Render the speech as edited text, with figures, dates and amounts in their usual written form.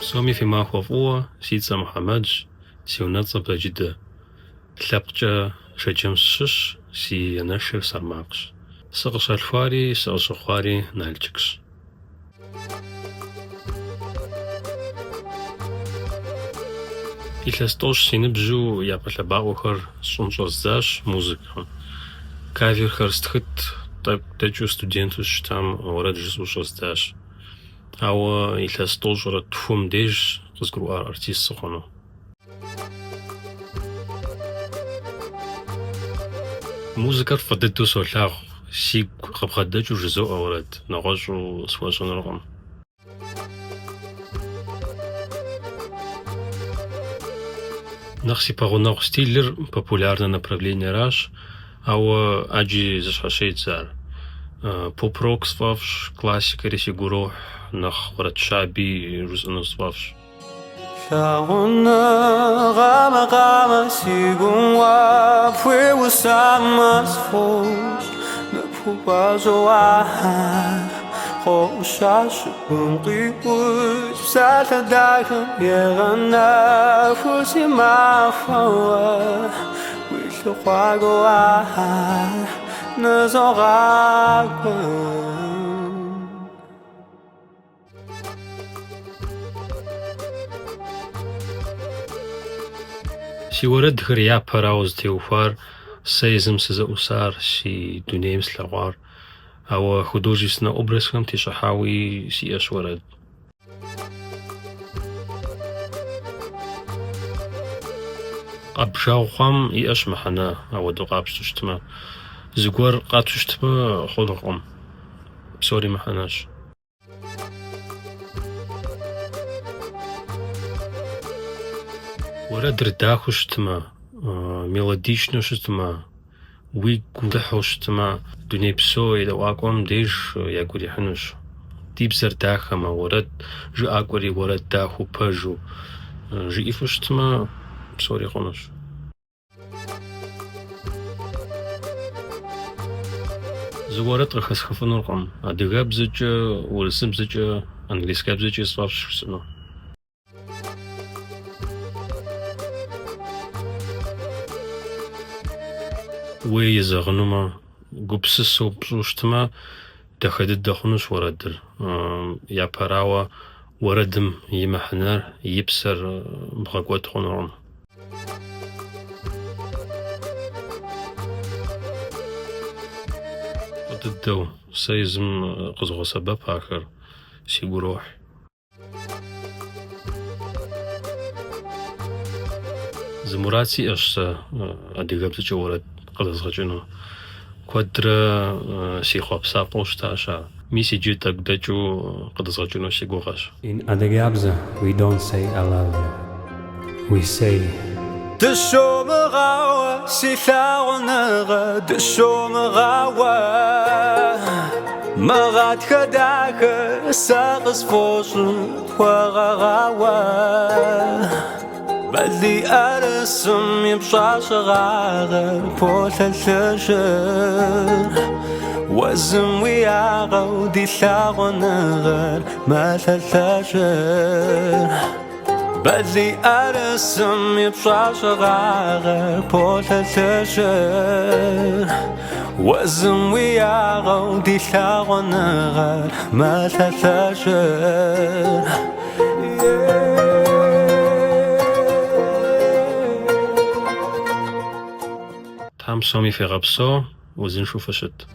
سومي في ماخوفوة سيتسا محمد سيوناتsa بجدة ثابجة شجم شش سي نشر سرماقش سقش الفاري سقش خواري نالجكس إلستوش سينبجو يابل باوخر سونشوزاش موزيكا كافير خرستخت طيب تجو ستودنتوش تام ورد جسوشوزداش أو إلستوش ورد تفهم ديج قزقرو أرتيست سخونو موزيكا فدتو سولاغ سيق خبخدجو جزو أورد نغوشو سواشون رقم نخسي باغو ستيلر популярное направление раш أو أجي زشاشيت زار بوب-рок свавш классика ресигуро نخ ورد شعبي جزء свавш شاغونا غاما غاما سيغون وافوي وسامس فوش نبوبازو واحد خوشاش بنقيوش بسالة داخل يغنى فوسي ما فوه ويشو خواقو واحد نزو غاقو سي ورد خريا براوز تيوفار سيزم سزا أسار سي دونيم سلغوار أو خدوجي سنا أبرسهم تشحاوي سي أش ورد قبشاو خام إيش محنا أو دقابش تشتما زقور قاب تشتما خلقهم سوري محناش ورد رداخو شتما ميلوديشنو شتما ويقو دحو شتما دوني بسو إذا واقوم ديش يقولي حنوش ديب زر داخما ورد جو أقولي ورد داخو باجو جو إفو شتما سوري خونوش زوارت رخص خفنو رقم أدغاب زجا ورسم زجا أنجليسكاب زجا صافش شسنو ويزغنما قبسسو بسوشتما دخدت دخنوش وردر يا براوا وردم يمحنر يبسر بغاقوات خونرون ضدو سيزم قزغو سبب آخر سيقو روح زمراتي أشتا أدقاب زجا ورد قلزغجنو كوادر سيخواب ساقوش تاشا ميسي جيتك دجو قلزغجنو سيقو غاش In Adagabza, we don't say I love you. We say دشو مغاوة سيثاغ نغا دشو مغاوة مغاد خداك ساقس فوشن وغاوة بدي أرسم يبشاش غاغر بوث الثجر وزم وياغو دي ثاغ نغر مثل الثجر بدي أرسم يبشاش غاغر بوث الثجر وزم وياغو دي ثاغ نغر مثل الثجر تام سومي في غبصو وزن شو فشت